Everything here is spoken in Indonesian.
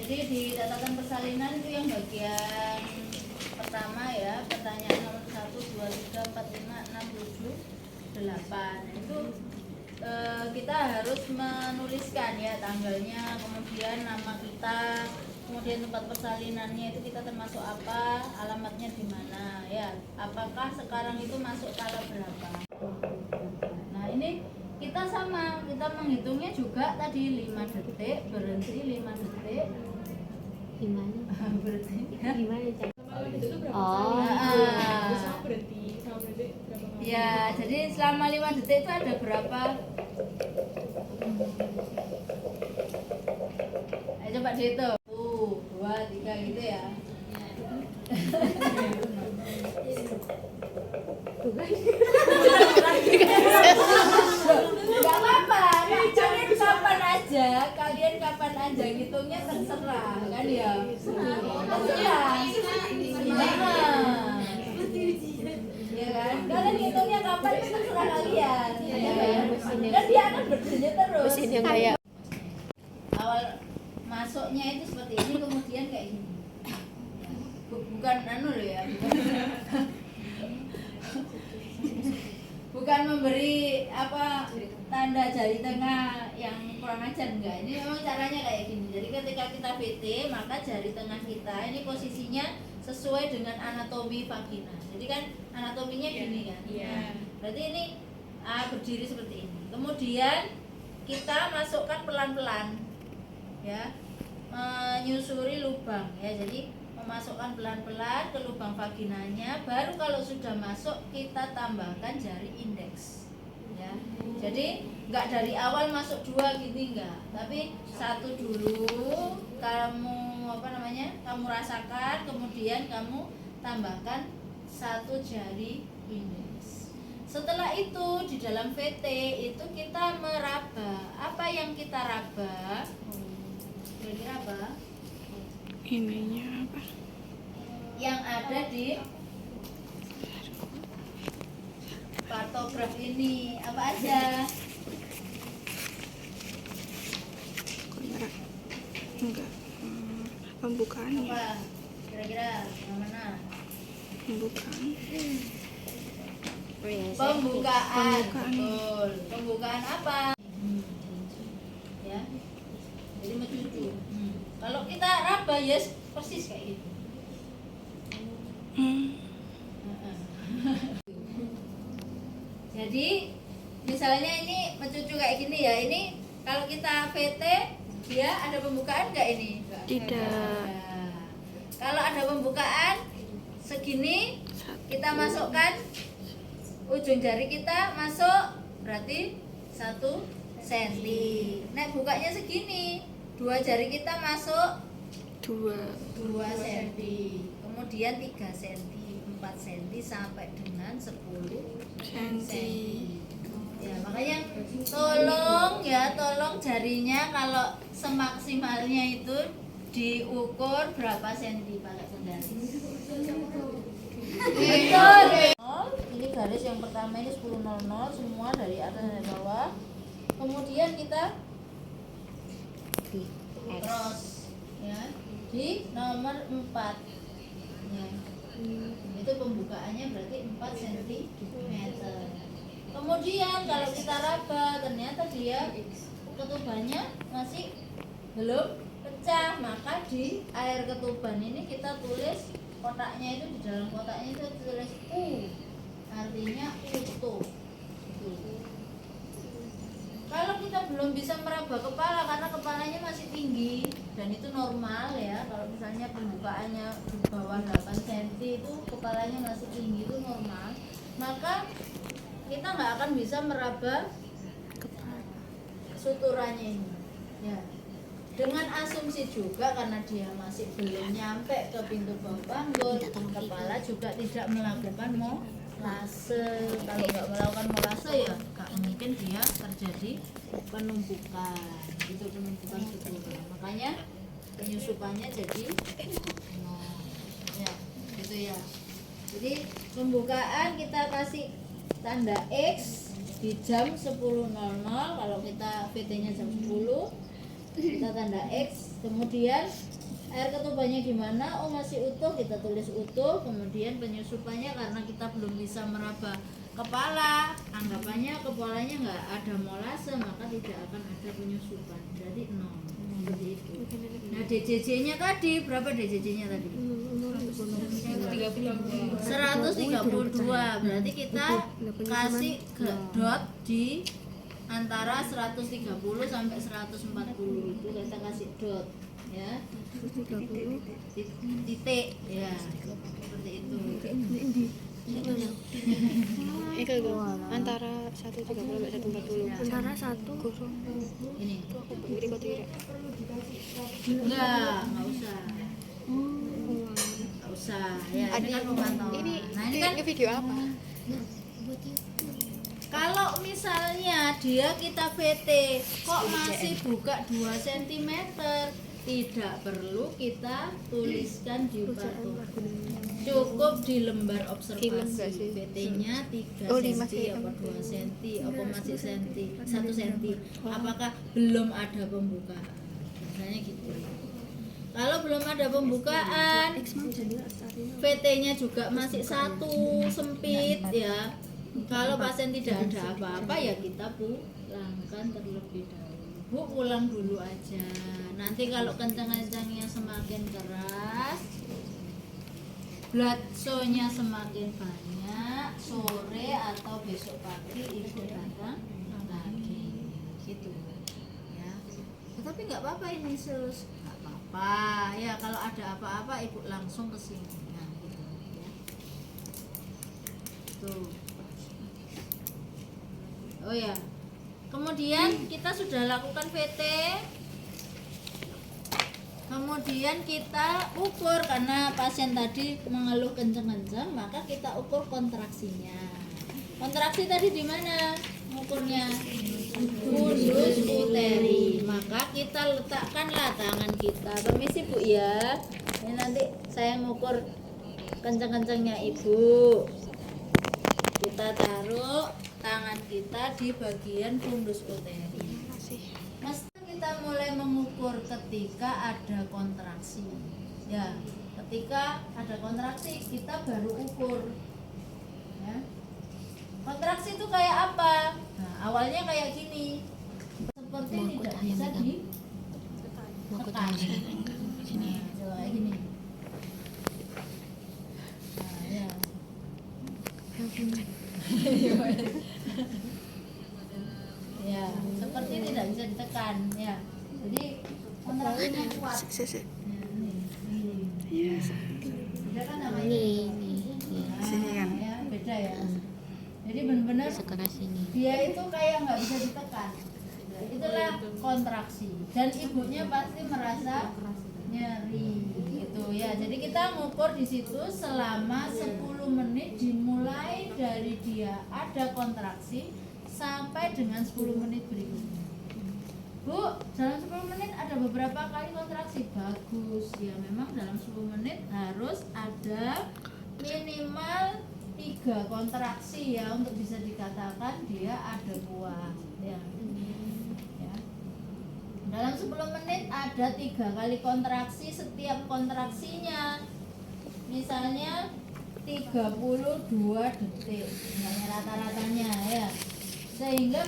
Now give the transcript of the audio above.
Jadi di catatan persalinan itu yang bagian pertama ya, pertanyaan nomor 1, 2, 3, 4, 5, 6, 7, 8 itu kita harus menuliskan ya tanggalnya, kemudian nama kita, kemudian tempat persalinannya itu kita termasuk apa, alamatnya di mana ya, apakah sekarang itu masuk kala berapa. Nah ini kita sama, kita menghitungnya juga tadi 5 detik, berhenti 5 detik. Gimana? Berhenti. Gimana cara? Oh. Berhenti berapa kali? Ya, jadi selama 5 detik itu ada berapa? Ayo coba dihitung. 1, 2, 3 gitu ya. Gak apa-apa, kalian kapan aja ngitungnya terserah kan ya. Terserah. Ya kan? Kalian ngitungnya kapan itu terserah kalian. Ya kan? Dan dia akan berdiri terus. Mesin yang kayak Awal masuknya itu seperti ini, kemudian kayak gini. Bukan anu loh ya, bukan memberi apa tanda jari tengah yang kurang ajar, enggak. Ini memang caranya kayak gini. Jadi ketika kita VT, maka jari tengah kita ini posisinya sesuai dengan anatomi vagina. Jadi kan anatominya gini kan. Iya. Nah, berarti ini berdiri seperti ini. Kemudian kita masukkan pelan-pelan ya, menyusuri lubang ya. Jadi memasukkan pelan-pelan ke lubang vaginanya, baru kalau sudah masuk kita tambahkan jari indeks ya. Jadi nggak dari awal masuk 2 gini enggak, tapi 1 dulu kamu kamu rasakan, kemudian kamu tambahkan 1 jari indeks. Setelah itu di dalam VT itu kita meraba. Apa yang kita raba? Kira-kira apa? Ininya apa? Yang ada di partograf ini apa aja? Kontrak. Enggak. Pembukaannya. Apa? Kira-kira yang mana? Pembukaan. Pembukaan. Pembukaan. Betul. Pembukaan apa? Ya. Jadi mencucu. Kalau kita raba ya persis kayak gitu. Jadi misalnya ini mencucu kayak gini ya, ini kalau kita VT dia ada pembukaan nggak ini? Tidak. Nah, kalau ada pembukaan segini kita masukkan ujung jari kita masuk, berarti 1 cm. Nah bukanya segini, 2 jari kita masuk 2 cm, kemudian 3 cm, 4 cm sampai dengan 10 cm. Ya makanya tolong jarinya kalau semaksimalnya itu diukur berapa senti pakai sendal. Betul. Ini garis yang pertama ini 10.00 semua dari atas sampai bawah. Kemudian kita cross ya di nomor 4 ya. Itu pembukaannya berarti 4 cm. Kemudian kalau kita raba ternyata dia ketubannya masih belum pecah, maka di air ketuban ini kita tulis kotaknya, itu di dalam kotaknya itu tulis U, artinya utuh. Kalau kita belum bisa meraba kepala karena kepalanya masih tinggi dan itu normal ya, kalau misalnya pembukaannya di bawah 8 cm itu kepalanya masih tinggi, itu normal, maka kita nggak akan bisa meraba suturannya ini ya. Dengan asumsi juga karena dia masih belum nyampe ke pintu bawah panggul, kepala juga tidak melakukan molase. Kalau nggak melakukan molase ya nggak mungkin dia terjadi penumpukan, itu penumpukan suturan. Makanya penyusupannya jadi ya gitu ya. Jadi pembukaan kita kasih tanda X di jam 10.00. Kalau kita VT nya jam 10 kita tanda X, kemudian Air ketubanya gimana? Oh masih utuh, kita tulis utuh. Kemudian penyusupannya karena kita belum bisa meraba kepala, anggapannya kepalanya nggak ada molase, maka tidak akan ada penyusupan. Berarti 0. Seperti itu. Nah DJJ-nya tadi berapa DJJ-nya tadi? 132. Berarti kita kasih dot di antara 130 sampai 140 itu kita kasih dot ya. Titik ya. Seperti itu. Itu antara 130 sampai 140. Antara 1 Ini. Aku beri kok tidak. Enggak usah. Enggak usah. Ya, ini kan pemantauan. Nah, ini kan video apa? kalau misalnya dia kita VT kok masih buka 2 cm, tidak perlu kita tuliskan di parto. Cukup di lembar observasi. VT-nya 3 cm apa 2 cm apa masih senti 1 cm. Apakah belum ada pembukaan? Misalnya gitu. Kalau belum ada pembukaan, VT-nya juga masih 1 sempit ya. Kalau pasien tidak ada apa-apa ya kita pulangkan terlebih dahulu. Bu pulang dulu aja. Nanti kalau kencang-kencangnya semakin keras, blood flow-nya semakin banyak, sore atau besok pagi ibu datang lagi, gitu ya. Tetapi nggak apa-apa ini sus, nggak apa-apa ya. Kalau ada apa-apa ibu langsung ke sini, nah, gitu ya. Tuh. Oh ya. Kemudian kita sudah lakukan VT. Kemudian kita ukur karena pasien tadi mengeluh kenceng-kenceng, maka kita ukur kontraksinya. Kontraksi tadi di mana? Ukurnya fundus uteri. Maka kita letakkanlah tangan kita. Permisi Bu ya. Ini nanti saya ngukur kenceng-kencengnya Ibu. Kita taruh tangan kita di bagian fundus uteri. Mesti kita mulai mengukur ketika ada kontraksi. Ya, ketika ada kontraksi kita baru ukur. Ya. Kontraksi itu kayak apa? Nah, awalnya kayak gini. Seperti tidak bisa ditekan. Nah, coba kayak gini. Nah, ya. Ya, seperti tidak bisa ditekan ya. Jadi kontraksinya kuat. Ya, ini. Beda kan namanya? Sini kan? Ya, beda ya. Jadi benar-benar sekeras ini. dia itu kayak nggak bisa ditekan. Itulah kontraksi. Dan ibunya pasti merasa nyeri gitu ya. Jadi kita ngukur di situ selama 10 menit dimulai dari dia ada kontraksi sampai dengan 10 menit berikutnya. Bu, dalam 10 menit ada beberapa kali kontraksi. Bagus ya, memang dalam 10 menit harus ada minimal 3 kontraksi ya untuk bisa dikatakan dia ada kuat ya. Dalam 10 menit ada 3 kali kontraksi, setiap kontraksinya misalnya 32 detik, misalnya rata-ratanya ya. Sehingga